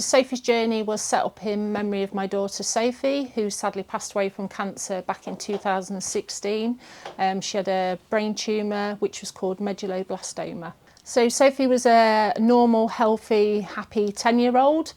Sophie's journey was set up in memory of my daughter Sophie, who sadly passed away from cancer back in 2016. She had a brain tumour which was called medulloblastoma. So Sophie was a normal, healthy, happy 10-year-old.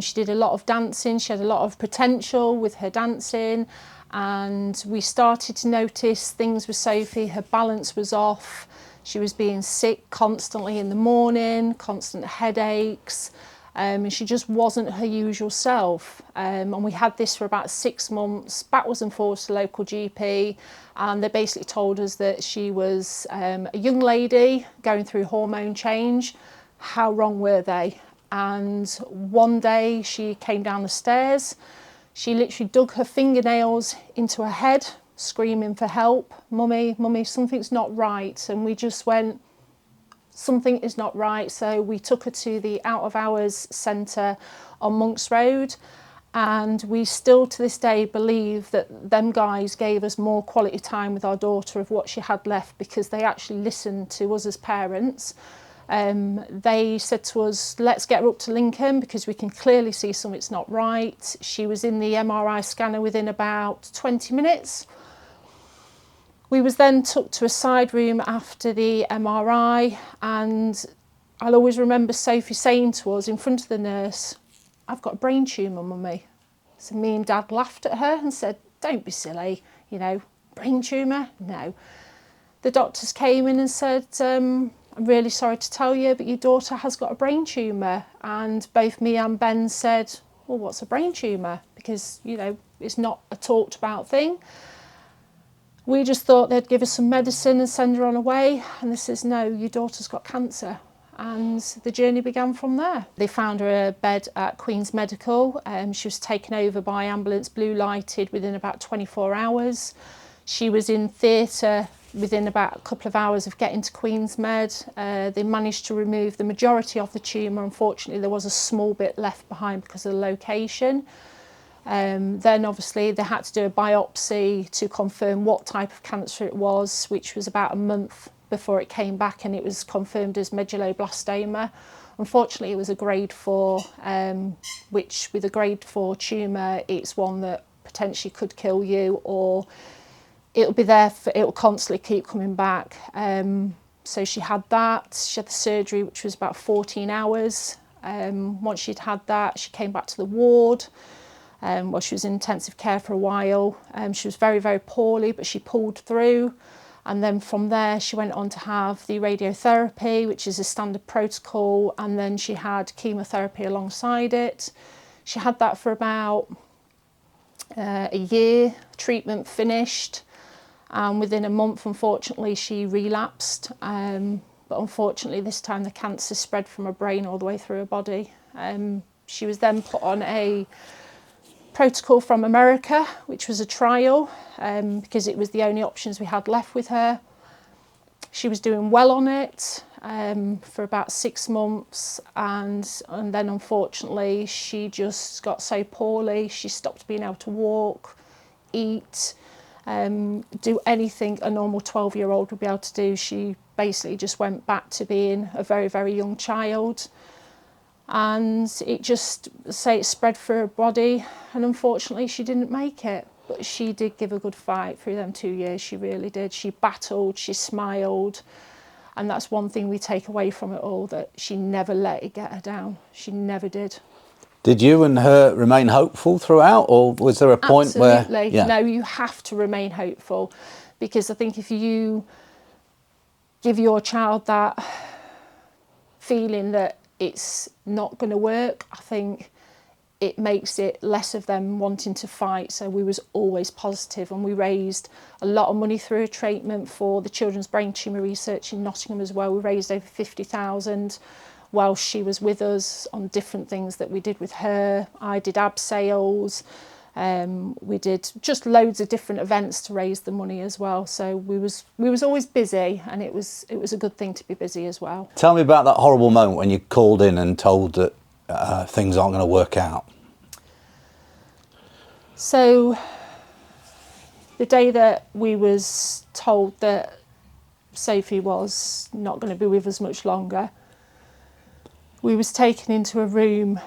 She did a lot of dancing, she had a lot of potential with her dancing, and we started to notice things with Sophie. Her balance was off, she was being sick constantly in the morning, constant headaches, and she just wasn't her usual self. And we had this for about 6 months, backwards and forwards to local GP, and they basically told us that she was a young lady going through hormone change. How wrong were they? And one day she came down the stairs, she literally dug her fingernails into her head, screaming for help. Mummy, mummy, something's not right. And we just went, something is not right. So we took her to the out of hours centre on Monks Road, and we still to this day believe that them guys gave us more quality time with our daughter of what she had left, because they actually listened to us as parents. They said to us, let's get her up to Lincoln because we can clearly see something's not right. She was in the MRI scanner within about 20 minutes. We was then took to a side room after the MRI, and I'll always remember Sophie saying to us in front of the nurse, I've got a brain tumour, mummy. So me and Dad laughed at her and said, don't be silly, you know, brain tumour? No. The doctors came in and said, I'm really sorry to tell you, but your daughter has got a brain tumour. And both me and Ben said, well, what's a brain tumour? Because, you know, it's not a talked about thing. We just thought they'd give us some medicine and send her on her way. And they says, no, your daughter's got cancer. And the journey began from there. They found her a bed at Queen's Medical. She was taken over by ambulance, blue lighted, within about 24 hours. She was in theatre within about a couple of hours of getting to Queen's Med. They managed to remove the majority of the tumour. Unfortunately, there was a small bit left behind because of the location. Then obviously they had to do a biopsy to confirm what type of cancer it was, which was about a month before it came back, and it was confirmed as medulloblastoma. Unfortunately, it was a grade 4, which with a grade 4 tumour, it's one that potentially could kill you, or it'll be there for, it'll constantly keep coming back. So she had that, she had the surgery, which was about 14 hours. Once she'd had that, she came back to the ward. Well, she was in intensive care for a while. She was very, very poorly, but she pulled through. And then from there, she went on to have the radiotherapy, which is a standard protocol. And then she had chemotherapy alongside it. She had that for about a year, treatment finished. And within a month, unfortunately, she relapsed. But unfortunately, this time the cancer spread from her brain all the way through her body. She was then put on a protocol from America, which was a trial, because it was the only options we had left with her. She was doing well on it for about 6 months, and then unfortunately she just got so poorly, she stopped being able to walk, eat, do anything a normal 12-year-old would be able to do. She basically just went back to being a very, very young child. And it just, it spread through her body, and unfortunately she didn't make it. But she did give a good fight through them 2 years, she really did. She battled, she smiled, and that's one thing we take away from it all, that she never let it get her down. She never did. Did you and her remain hopeful throughout, or was there a point where... Absolutely. Yeah. No, you have to remain hopeful, because I think if you give your child that feeling that it's not going to work, I think it makes it less of them wanting to fight. So we was always positive, and we raised a lot of money through a treatment for the children's brain tumour research in Nottingham as well. We raised over 50,000 while she was with us on different things that we did with her. I did abseils. We did just loads of different events to raise the money as well. So we was always busy, and it was a good thing to be busy as well. Tell me about that horrible moment when you called in and told that things aren't going to work out. So the day that we was told that Sophie was not going to be with us much longer, we was taken into a room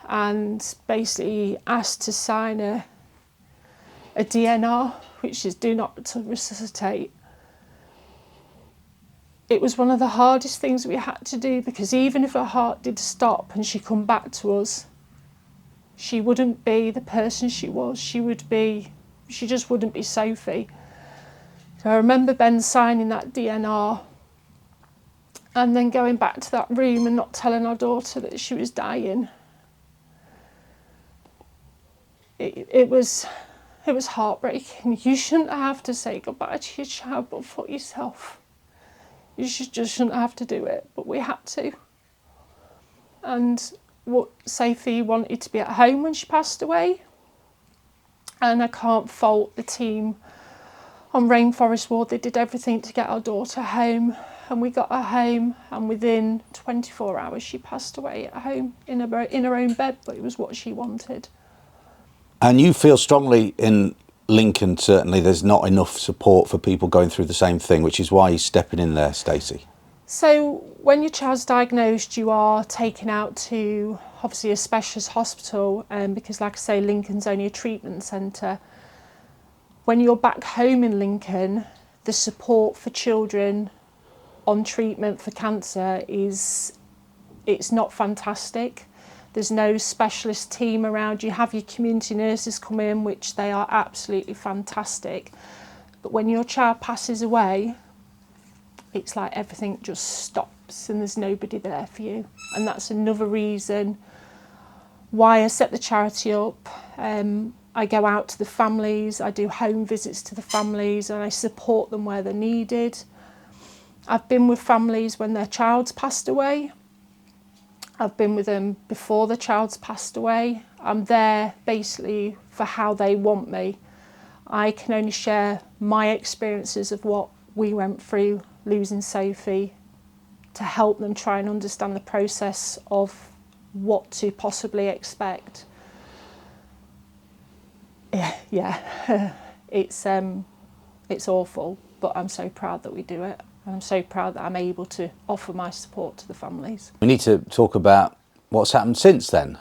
and basically asked to sign a DNR, which is do not to resuscitate. It was one of the hardest things we had to do, because even if her heart did stop and she come back to us, she wouldn't be the person she was. She just wouldn't be Sophie. So I remember Ben signing that DNR and then going back to that room and not telling our daughter that she was dying. It was heartbreaking. You shouldn't have to say goodbye to your child but for yourself. You just shouldn't have to do it, but we had to. And what Sophie wanted to be at home when she passed away. And I can't fault the team on Rainforest Ward. They did everything to get our daughter home, and we got her home, and within 24 hours she passed away at home in her own bed, but it was what she wanted. And you feel strongly in Lincoln, certainly, there's not enough support for people going through the same thing, which is why you're stepping in there, Stacy. So when your child's diagnosed, you are taken out to obviously a specialist hospital, because like I say, Lincoln's only a treatment centre. When you're back home in Lincoln, the support for children on treatment for cancer it's not fantastic. There's no specialist team around. You have your community nurses come in, which they are absolutely fantastic. But when your child passes away, it's like everything just stops and there's nobody there for you. And that's another reason why I set the charity up. I go out to the families, I do home visits to the families, and I support them where they're needed. I've been with families when their child's passed away. I've been with them before the child's passed away. I'm there basically for how they want me. I can only share my experiences of what we went through losing Sophie to help them try and understand the process of what to possibly expect. Yeah, it's awful, but I'm so proud that we do it. I'm so proud that I'm able to offer my support to the families. We need to talk about what's happened since then,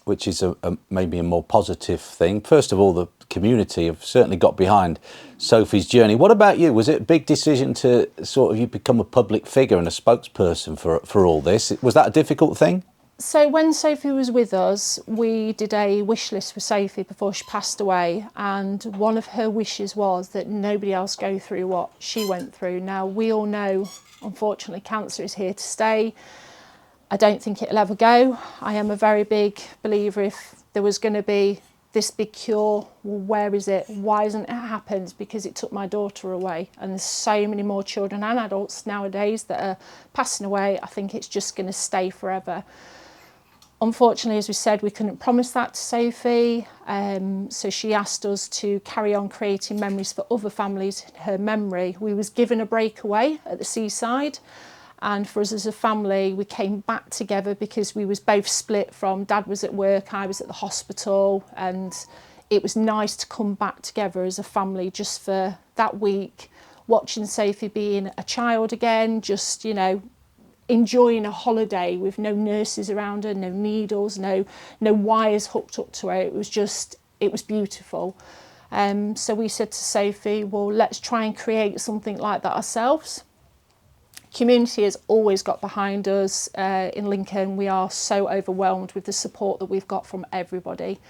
which is maybe a more positive thing. First of all, the community have certainly got behind Sophie's journey. What about you? Was it a big decision to sort of you become a public figure and a spokesperson for all this? Was that a difficult thing? So when Sophie was with us, we did a wish list for Sophie before she passed away, and one of her wishes was that nobody else go through what she went through. Now, we all know, unfortunately, cancer is here to stay. I don't think it'll ever go. I am a very big believer if there was going to be this big cure, well, where is it? Why hasn't it happened? Because it took my daughter away. And there's so many more children and adults nowadays that are passing away. I think it's just going to stay forever. Unfortunately, as we said, we couldn't promise that to Sophie, so she asked us to carry on creating memories for other families in her memory. We was given a breakaway at the seaside, and for us as a family, we came back together because we was both split from Dad was at work, I was at the hospital, and it was nice to come back together as a family just for that week, watching Sophie being a child again, just, you know, enjoying a holiday with no nurses around her, no needles, no wires hooked up to her. It was beautiful. So we said to Sophie, well, let's try and create something like that ourselves. Community has always got behind us in Lincoln. We are so overwhelmed with the support that we've got from everybody.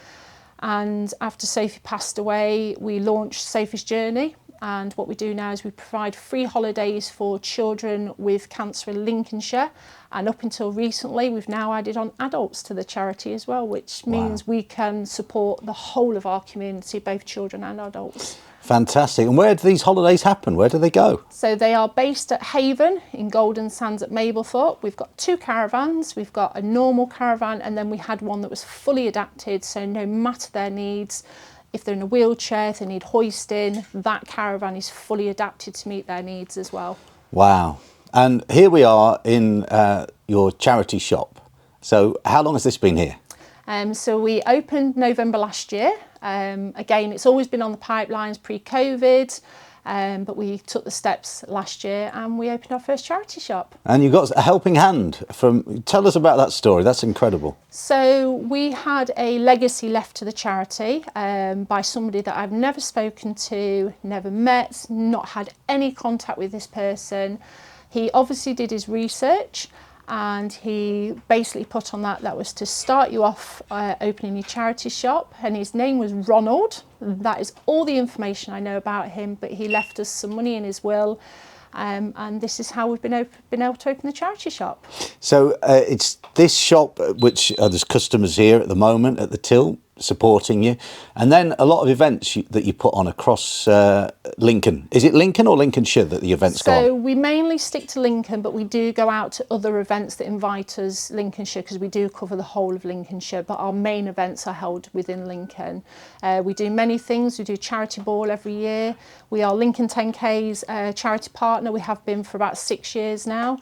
And after Sophie passed away, we launched Sophie's Journey. And what we do now is we provide free holidays for children with cancer in Lincolnshire. And up until recently, we've now added on adults to the charity as well, which means we can support the whole of our community, both children and adults. Fantastic. And where do these holidays happen? Where do they go? So they are based at Haven in Golden Sands at Mablethorpe. We've got 2 caravans. We've got a normal caravan, and then we had one that was fully adapted. So no matter their needs, if they're in a wheelchair, if they need hoisting, that caravan is fully adapted to meet their needs as well. Wow. And here we are in your charity shop. So how long has this been here? So we opened November last year. Again, it's always been on the pipelines pre-COVID. but we took the steps last year and we opened our first charity shop. And you got a helping hand from, tell us about that story, that's incredible. So we had a legacy left to the charity by somebody that I've never spoken to, never met, not had any contact with this person. He obviously did his research and he basically put on that was to start you off opening your charity shop, and his name was Ronald. That is all the information I know about him, but he left us some money in his will. And this is how we've been able to open the charity shop. So it's this shop, which there's customers here at the moment at the till supporting you, and then a lot of events that you put on across Lincoln. Is it Lincoln or Lincolnshire that the events go on? So we mainly stick to Lincoln, but we do go out to other events that invite us Lincolnshire, because we do cover the whole of Lincolnshire, but our main events are held within Lincoln. We do many things. We do charity ball every year. We are Lincoln 10K's charity partner. We have been for about 6 years now.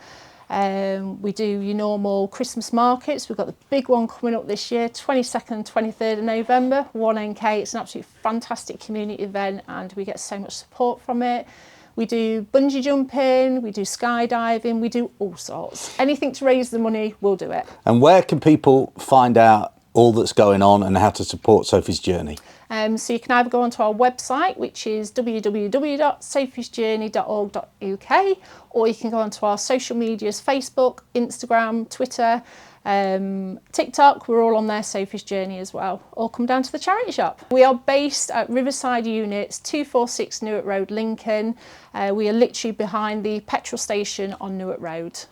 We do your normal Christmas markets. We've got the big one coming up this year, 22nd and 23rd of November, 1NK. It's an absolutely fantastic community event and we get so much support from it. We do bungee jumping, we do skydiving, we do all sorts. Anything to raise the money, we'll do it. And where can people find out all that's going on and how to support Sophie's journey? So you can either go onto our website, which is www.sophiesjourney.org.uk, or you can go onto our social medias, Facebook, Instagram, Twitter, TikTok. We're all on there, Sophie's Journey as well. Or come down to the charity shop. We are based at Riverside Units, 246 Newark Road, Lincoln. We are literally behind the petrol station on Newark Road.